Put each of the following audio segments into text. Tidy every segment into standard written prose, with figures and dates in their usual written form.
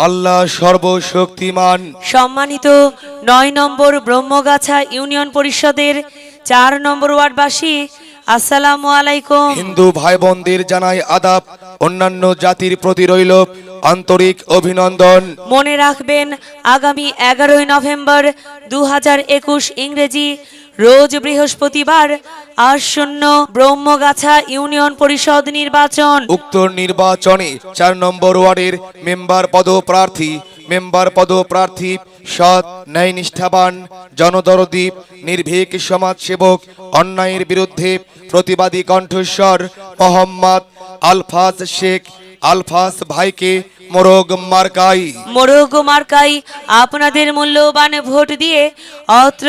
আল্লাহ সর্বশক্তিমান। সম্মানিত ৯ নম্বর ব্রহ্মগাছা ইউনিয়ন পরিষদের ৪ নম্বর ওয়ার্ডবাসী, আসসালামু আলাইকুম। হিন্দু ভাই বোনদের জানাই আদাব। অন্যান্য জাতির প্রতি রইল আন্তরিক অভিনন্দন। মনে রাখবেন, আগামী ১১ই নভেম্বর ২০২১ ইংরেজি রোজ বৃহস্পতিবার আসন্ন ব্রহ্মগাছা ইউনিয়ন পরিষদ নির্বাচন। উক্ত নির্বাচনে ৪ নম্বর ওয়ার্ডের মেম্বার পদপ্রার্থী সৎ, ন্যায় নিষ্ঠাবান, জনদরদী, নির্ভীক সমাজসেবক, অন্যায়ের বিরুদ্ধে প্রতিবাদী কণ্ঠস্বর মোহাম্মদ আলফাজ শেখ আলফাজ ভাইকে মোরগ মার্কাই আপনাদের মূল্যবান ভোট দিয়ে অত্র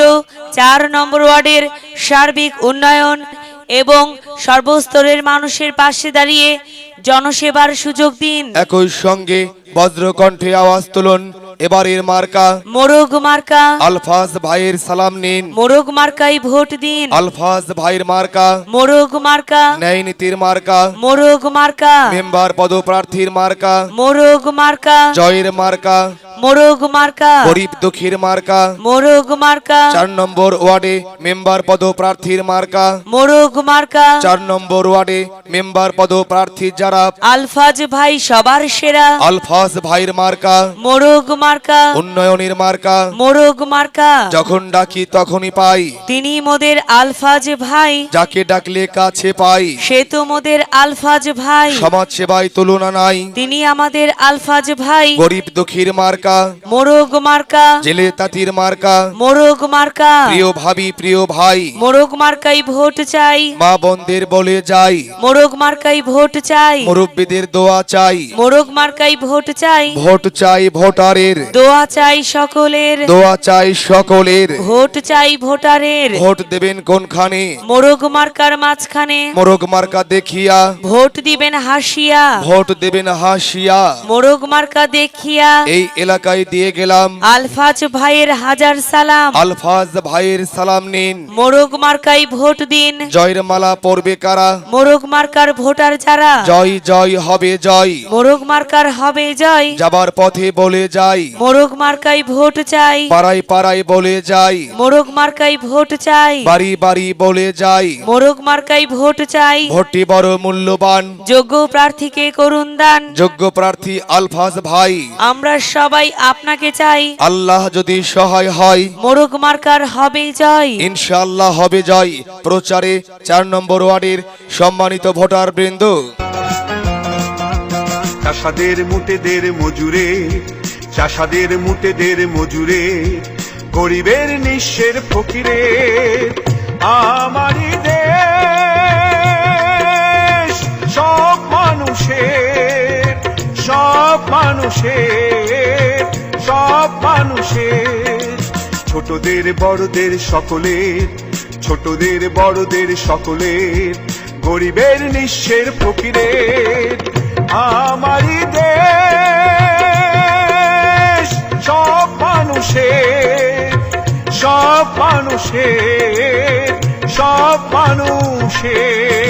৪ নম্বর ওয়ার্ডের সার্বিক উন্নয়ন এবং সর্বস্তরের মানুষের পাশে দাঁড়িয়ে জনসেবার সুযোগ দিন। একই সঙ্গে বজ্রকণ্ঠে আওয়াজ তুলুন, এবারের মার্কা মোরগ মার্কা। আলফাজ ভাইয়ের সালাম নিন। মোরগ মার্কাই ভোট দিন। আলফাজ ভাইয়ের মার্কা মোরগ মার্কা। ন্যায় নীতির মার্কা মোরগ মার্কা। মেম্বার পদপ্রার্থীর মার্কা মোরগ মার্কা। জয়ের মার্কা মোরগ মার্কা। গরিব দুঃখীর মার্কা মোরগ মার্কা। ৪ নম্বর ওয়ার্ডে মেম্বার পদপ্রার্থীর মার্কা মোরগ মার্কা। ৪ নম্বর ওয়ার্ডে মেম্বার পদপ্রার্থী যারা আলফাজ ভাই সবার সেরা। আলফাজ ভাইয়ের মার্কা মোরগ মার্কা। উন্নয়নের মার্কা মোরগ মার্কা। যখন ডাকি তখনই পাই, তিনি মোদের আলফাজ ভাই। যাকে ডাকলে কাছে পাই, সে তো মোদের আলফাজ ভাই। সমাজ সেবায় তুলনা নাই, তিনি আমাদের আলফাজ ভাই। গরিব দুঃখীর মার্কা মোরগ মার্কা। জেলে তাঁতির মার্কা মোরগ মার্কা। প্রিয় ভাবি প্রিয় ভাই, মোরগ মার্কাই ভোট চাই। মা বোনদের বলে যাই, মোরগ মার্কাই ভোট চাই। মুরব্বীদের দোয়া চাই, মোরগ মার্কাই ভোট চাই। ভোট চাই ভোটারের, দোয়া চাই সকলের। দোয়া চাই সকলের, ভোট চাই ভোটারের। ভোট দেবেন কোনখানে? মোরগ মার্কার মাঝখানে। মোরগ মার্কা দেখিয়া ভোট দিবেন হাসিয়া। ভোট দেবেন হাসিয়া। মোরগ মার্কা দেখিয়া এই এলাকায় দিয়ে গেলাম, আলফাজ ভাইয়ের হাজার সালাম। আলফাজ ভাইয়ের সালাম নিন। মোরগ মার্কাই ভোট দিন। জয়ের মালা পড়বে কারা? মোরগ মার্কার ভোটার যারা। জয় জয় হবে জয়, মোরগ মার্কার হবে জয়। যাবার পথে বলে যাই, মোরগ মার্কাই ভোট চাই। পাড়ায় পাড়ায় বলে যাই, মোরগ মার্কাই ভোট চাই। বাড়ি বাড়ি বলে যাই, মোরগ মার্কাই ভোট চাই। ভোটটি বড় মূল্যবান, যোগ্য প্রার্থীকে করুন দান। যোগ্য প্রার্থী আলফাজ ভাই। আমরা সবাই আপনাকে চাই। আল্লাহ যদি সহায় হয়, মোরগ মার্কার হবে জয়। ইনশাআল্লাহ হবে জয়। প্রচারে ৪ নম্বর ওয়ার্ডের সম্মানিত ভোটার বৃন্দ, চাষাদের মুটেদের মজুরে, চাষাদের মুটেদের মজুরে, গরিবের নিঃস্বের ফকিরে, আমারই দেশ সব মানুষের, সব মানুষের, সব মানুষের, ছোটদের বড়দের সকলের, ছোটদের বড়দের সকলের, গরিবের নিঃস্বের ফকিরের, আমারই দেশ সব মানুষের, সব মানুষের, সব মানুষের।